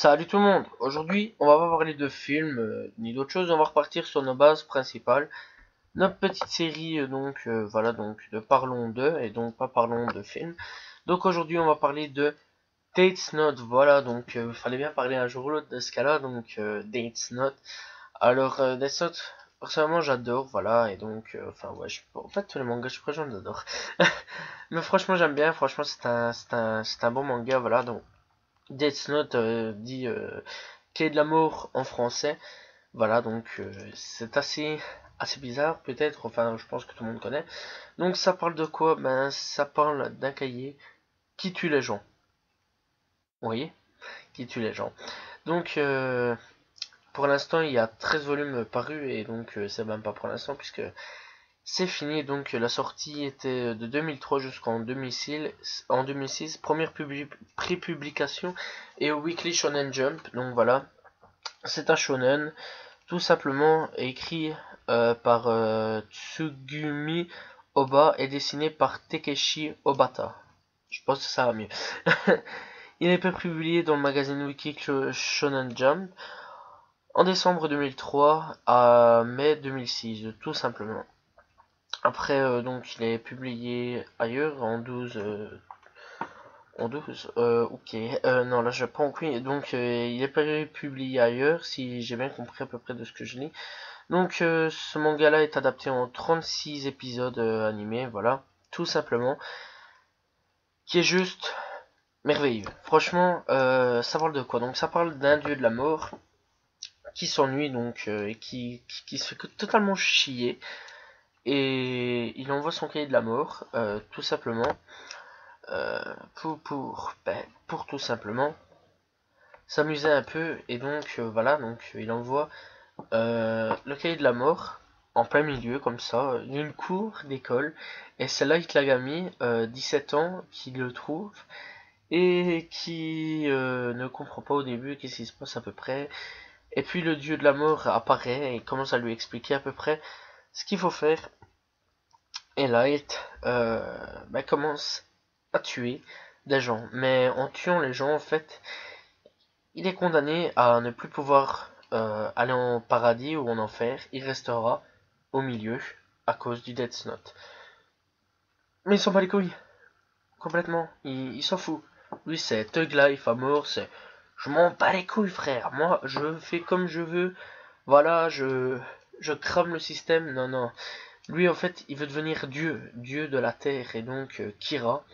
Salut tout le monde, aujourd'hui on va pas parler de films ni d'autre chose, on va repartir sur nos bases principales, notre petite série voilà donc de Parlons d'eux et donc pas Parlons de films. Donc aujourd'hui on va parler de Dates Not, voilà donc il fallait bien parler un jour ou l'autre de ce cas-là, donc Dates Not. Alors Dates Not, personnellement j'adore, voilà, et donc enfin ouais, en fait tous les mangas je crois que j'en adore. Mais franchement j'aime bien, franchement c'est un bon manga, voilà donc. Death Note dit Quai de l'amour en français. Voilà, donc c'est assez bizarre peut-être, enfin je pense que tout le monde connaît. Donc ça parle de quoi? Ben ça parle d'un cahier qui tue les gens. Vous voyez? Qui tue les gens. Donc pour l'instant il y a 13 volumes parus et donc c'est même pas pour l'instant puisque c'est fini. Donc la sortie était de 2003 jusqu'en 2006, première pré-publication et au Weekly Shonen Jump. Donc voilà, c'est un shonen tout simplement écrit par Tsugumi Oba et dessiné par Takeshi Obata. Je pense que ça va mieux. Il est publié dans le magazine Weekly Shonen Jump en décembre 2003 à mai 2006, tout simplement. Après, donc, il est publié ailleurs ok. Non, là, je pas compris. Donc, il est publié ailleurs, si j'ai bien compris à peu près de ce que je lis. Donc, ce manga-là est adapté en 36 épisodes animés, voilà, tout simplement, qui est juste merveilleux. Franchement, ça parle de quoi? Donc, ça parle d'un dieu de la mort qui s'ennuie, donc, et qui se fait totalement chier. Et il envoie son cahier de la mort, tout simplement, pour tout simplement s'amuser un peu. Et donc voilà, donc il envoie le cahier de la mort en plein milieu, comme ça, d'une cour d'école. Et c'est là Itlagami, 17 ans, qui le trouve et qui ne comprend pas au début qu'est-ce qui se passe à peu près. Et puis le dieu de la mort apparaît et commence à lui expliquer à peu près ce qu'il faut faire. Et Light commence à tuer des gens. Mais en tuant les gens, en fait, il est condamné à ne plus pouvoir aller en paradis ou en enfer. Il restera au milieu à cause du Death Note. Mais il s'en bat les couilles, complètement. Il s'en fout. Lui, c'est Thug Life à mort, c'est je m'en bats les couilles, frère. Moi, je fais comme je veux. Voilà, je crame le système. Non, non. Lui, en fait, il veut devenir Dieu de la Terre, et donc Kira.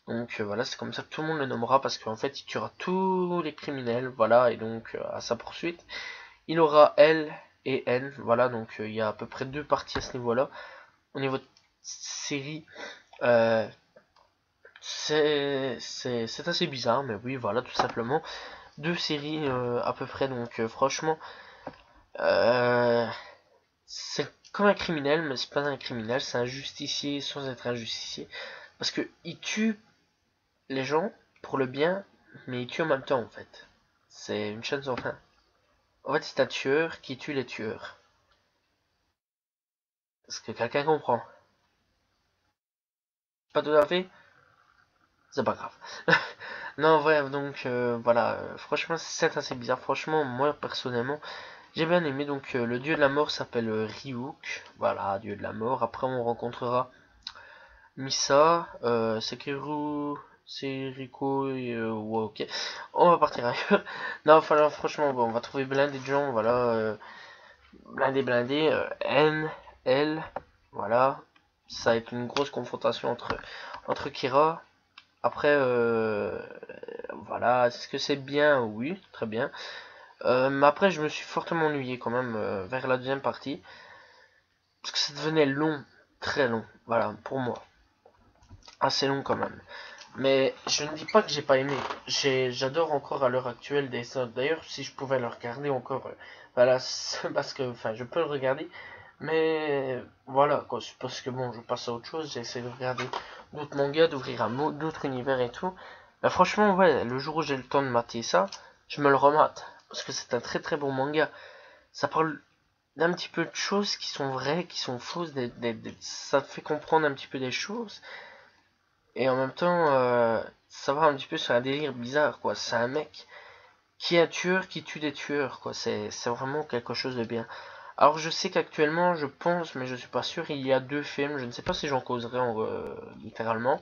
Donc voilà, c'est comme ça que tout le monde le nommera, parce qu'en fait, il tuera tous les criminels, voilà, et donc à sa poursuite, il aura L et N, voilà, donc il y a à peu près deux parties à ce niveau-là. Au niveau de série, euh, c'est assez bizarre, mais oui, voilà, tout simplement. Deux séries à peu près, donc franchement, euh, c'est comme un criminel, mais c'est pas un criminel, c'est un justicier sans être un justicier. Parce que il tue les gens pour le bien, mais il tue en même temps en fait. C'est une chaîne sans fin. En fait, c'est un tueur qui tue les tueurs. Est-ce que quelqu'un comprend? Pas tout à fait? C'est pas grave. Non, ouais, donc voilà, franchement, c'est assez bizarre. Franchement, moi personnellement, j'ai bien aimé. Donc, le dieu de la mort s'appelle Ryuk. Voilà, dieu de la mort. Après, on rencontrera Misa, Sekiru, Seriko et ouais, ok. On va partir ailleurs. Non, enfin, franchement, bon, on va trouver blindé de gens, voilà. Blindé, N, L, voilà. Ça va être une grosse confrontation entre Kira. Après, voilà, est-ce que c'est bien? Oui, très bien. Mais après, je me suis fortement ennuyé quand même vers la deuxième partie. Parce que ça devenait long, très long, voilà, pour moi. Assez long quand même. Mais je ne dis pas que j'ai pas aimé. J'adore encore à l'heure actuelle des sortes. D'ailleurs, si je pouvais le regarder encore, voilà, parce que, enfin, je peux le regarder, mais voilà, quoi, parce que bon, je passe à autre chose. J'essaie de regarder d'autres mangas, d'ouvrir un d'autres univers et tout. Mais franchement, ouais, le jour où j'ai le temps de mater ça, je me le remate parce que c'est un très très bon manga. Ça parle d'un petit peu de choses qui sont vraies, qui sont fausses. Ça te fait comprendre un petit peu des choses. Et en même temps, ça va un petit peu sur un délire bizarre, quoi. C'est un mec. qui est un tueur qui tue des tueurs, quoi. C'est vraiment quelque chose de bien. Alors je sais qu'actuellement, je pense, mais je suis pas sûr, il y a 2 films. Je ne sais pas si j'en causerai littéralement.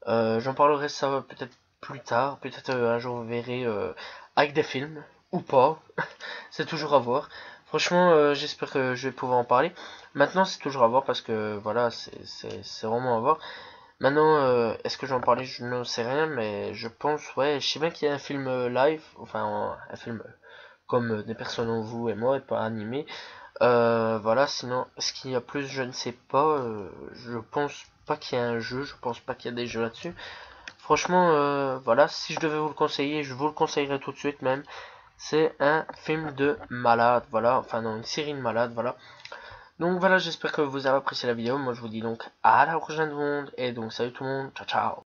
J'en parlerai ça peut-être plus tard. Peut-être un jour vous verrez avec des films ou pas. C'est toujours à voir. Franchement, j'espère que je vais pouvoir en parler. Maintenant, c'est toujours à voir parce que voilà, c'est vraiment à voir. Maintenant, est-ce que j'en parlais? Je ne sais rien, mais je pense, ouais, je sais bien qu'il y a un film live, enfin un film comme des personnes en vous et moi, et pas animé. Voilà, sinon, est-ce qu'il y a plus? Je ne sais pas. Je pense pas qu'il y ait un jeu, je pense pas qu'il y a des jeux là-dessus. Franchement, voilà, si je devais vous le conseiller, je vous le conseillerais tout de suite même. C'est un film de malade, voilà, enfin non, une série de malades, voilà. Donc voilà, j'espère que vous avez apprécié la vidéo. Moi je vous dis donc à la prochaine monde, et donc salut tout le monde, ciao ciao.